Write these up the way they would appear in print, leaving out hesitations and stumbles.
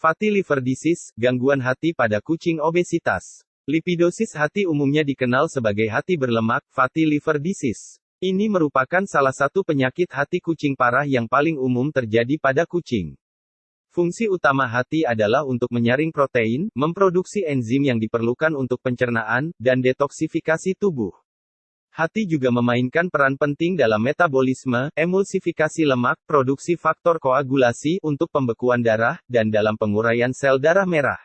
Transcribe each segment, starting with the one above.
Fatty liver disease, gangguan hati pada kucing obesitas. Lipidosis hati umumnya dikenal sebagai hati berlemak, fatty liver disease. Ini merupakan salah satu penyakit hati kucing parah yang paling umum terjadi pada kucing. Fungsi utama hati adalah untuk menyaring protein, memproduksi enzim yang diperlukan untuk pencernaan, dan detoksifikasi tubuh. Hati juga memainkan peran penting dalam metabolisme, emulsifikasi lemak, produksi faktor koagulasi untuk pembekuan darah, dan dalam penguraian sel darah merah.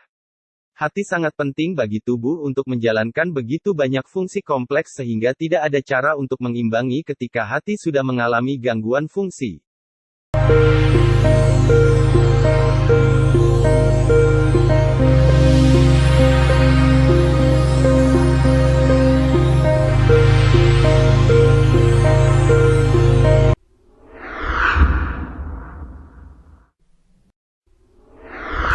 Hati sangat penting bagi tubuh untuk menjalankan begitu banyak fungsi kompleks sehingga tidak ada cara untuk mengimbangi ketika hati sudah mengalami gangguan fungsi.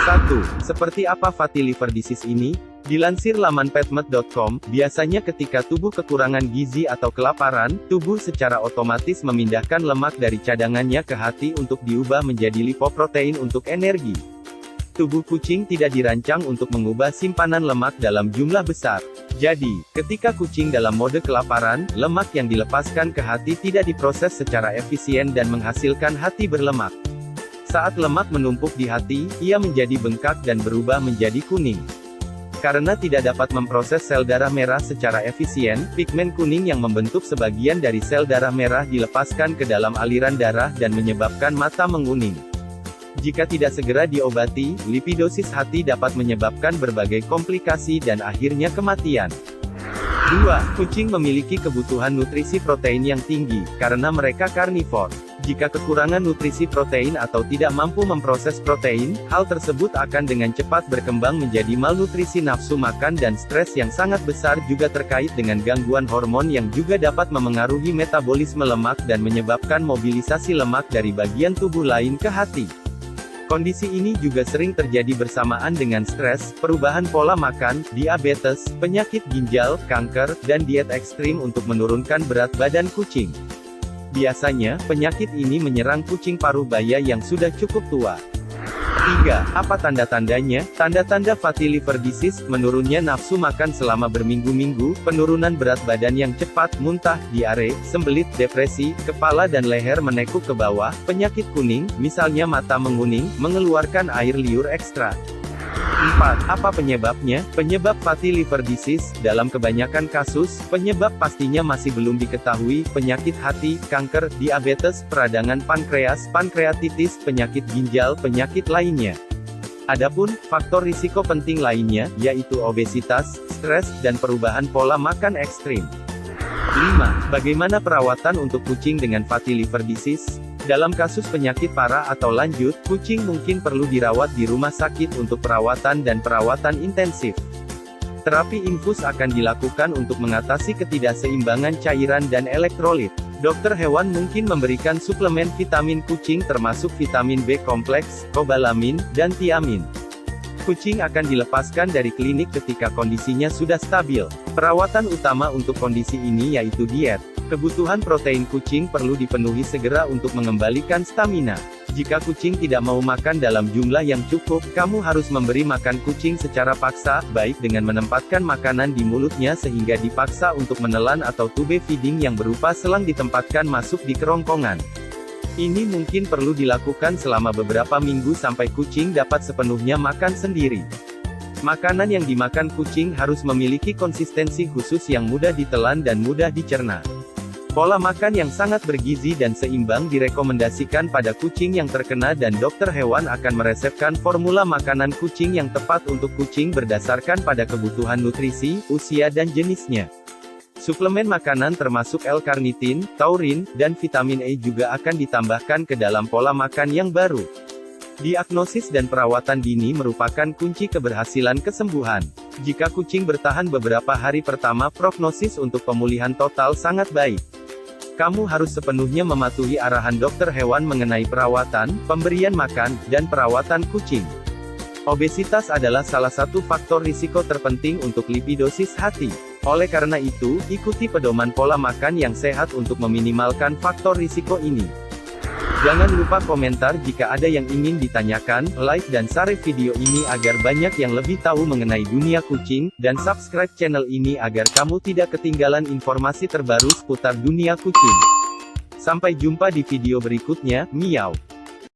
1. Seperti apa fatty liver disease ini? Dilansir laman petmed.com, biasanya ketika tubuh kekurangan gizi atau kelaparan, tubuh secara otomatis memindahkan lemak dari cadangannya ke hati untuk diubah menjadi lipoprotein untuk energi. Tubuh kucing tidak dirancang untuk mengubah simpanan lemak dalam jumlah besar. Jadi, ketika kucing dalam mode kelaparan, lemak yang dilepaskan ke hati tidak diproses secara efisien dan menghasilkan hati berlemak. Saat lemak menumpuk di hati, ia menjadi bengkak dan berubah menjadi kuning. Karena tidak dapat memproses sel darah merah secara efisien, pigmen kuning yang membentuk sebagian dari sel darah merah dilepaskan ke dalam aliran darah dan menyebabkan mata menguning. Jika tidak segera diobati, lipidosis hati dapat menyebabkan berbagai komplikasi dan akhirnya kematian. 2. Kucing memiliki kebutuhan nutrisi protein yang tinggi, karena mereka karnivor. Jika kekurangan nutrisi protein atau tidak mampu memproses protein, hal tersebut akan dengan cepat berkembang menjadi malnutrisi nafsu makan dan stres yang sangat besar juga terkait dengan gangguan hormon yang juga dapat memengaruhi metabolisme lemak dan menyebabkan mobilisasi lemak dari bagian tubuh lain ke hati. Kondisi ini juga sering terjadi bersamaan dengan stres, perubahan pola makan, diabetes, penyakit ginjal, kanker, dan diet ekstrim untuk menurunkan berat badan kucing. Biasanya, penyakit ini menyerang kucing paruh baya yang sudah cukup tua. 3. Apa tanda-tandanya? Tanda-tanda fatty liver disease, menurunnya nafsu makan selama berminggu-minggu, penurunan berat badan yang cepat, muntah, diare, sembelit, depresi, kepala dan leher menekuk ke bawah, penyakit kuning, misalnya mata menguning, mengeluarkan air liur ekstra. 4. Apa penyebabnya? Penyebab fatty liver disease, dalam kebanyakan kasus, penyebab pastinya masih belum diketahui, penyakit hati, kanker, diabetes, peradangan pankreas, pankreatitis, penyakit ginjal, penyakit lainnya. Adapun, faktor risiko penting lainnya, yaitu obesitas, stres, dan perubahan pola makan ekstrim. 5. Bagaimana perawatan untuk kucing dengan fatty liver disease? Dalam kasus penyakit parah atau lanjut, kucing mungkin perlu dirawat di rumah sakit untuk perawatan dan perawatan intensif. Terapi infus akan dilakukan untuk mengatasi ketidakseimbangan cairan dan elektrolit. Dokter hewan mungkin memberikan suplemen vitamin kucing termasuk vitamin B kompleks, kobalamin, dan tiamin. Kucing akan dilepaskan dari klinik ketika kondisinya sudah stabil. Perawatan utama untuk kondisi ini yaitu diet. Kebutuhan protein kucing perlu dipenuhi segera untuk mengembalikan stamina. Jika kucing tidak mau makan dalam jumlah yang cukup, kamu harus memberi makan kucing secara paksa, baik dengan menempatkan makanan di mulutnya sehingga dipaksa untuk menelan atau tube feeding yang berupa selang ditempatkan masuk di kerongkongan. Ini mungkin perlu dilakukan selama beberapa minggu sampai kucing dapat sepenuhnya makan sendiri. Makanan yang dimakan kucing harus memiliki konsistensi khusus yang mudah ditelan dan mudah dicerna. Pola makan yang sangat bergizi dan seimbang direkomendasikan pada kucing yang terkena dan dokter hewan akan meresepkan formula makanan kucing yang tepat untuk kucing berdasarkan pada kebutuhan nutrisi, usia dan jenisnya. Suplemen makanan termasuk L-karnitin, taurin, dan vitamin E juga akan ditambahkan ke dalam pola makan yang baru. Diagnosis dan perawatan dini merupakan kunci keberhasilan kesembuhan. Jika kucing bertahan beberapa hari pertama, prognosis untuk pemulihan total sangat baik. Kamu harus sepenuhnya mematuhi arahan dokter hewan mengenai perawatan, pemberian makan, dan perawatan kucing. Obesitas adalah salah satu faktor risiko terpenting untuk lipidosis hati. Oleh karena itu, ikuti pedoman pola makan yang sehat untuk meminimalkan faktor risiko ini. Jangan lupa komentar jika ada yang ingin ditanyakan, like dan share video ini agar banyak yang lebih tahu mengenai dunia kucing, dan subscribe channel ini agar kamu tidak ketinggalan informasi terbaru seputar dunia kucing. Sampai jumpa di video berikutnya, miau.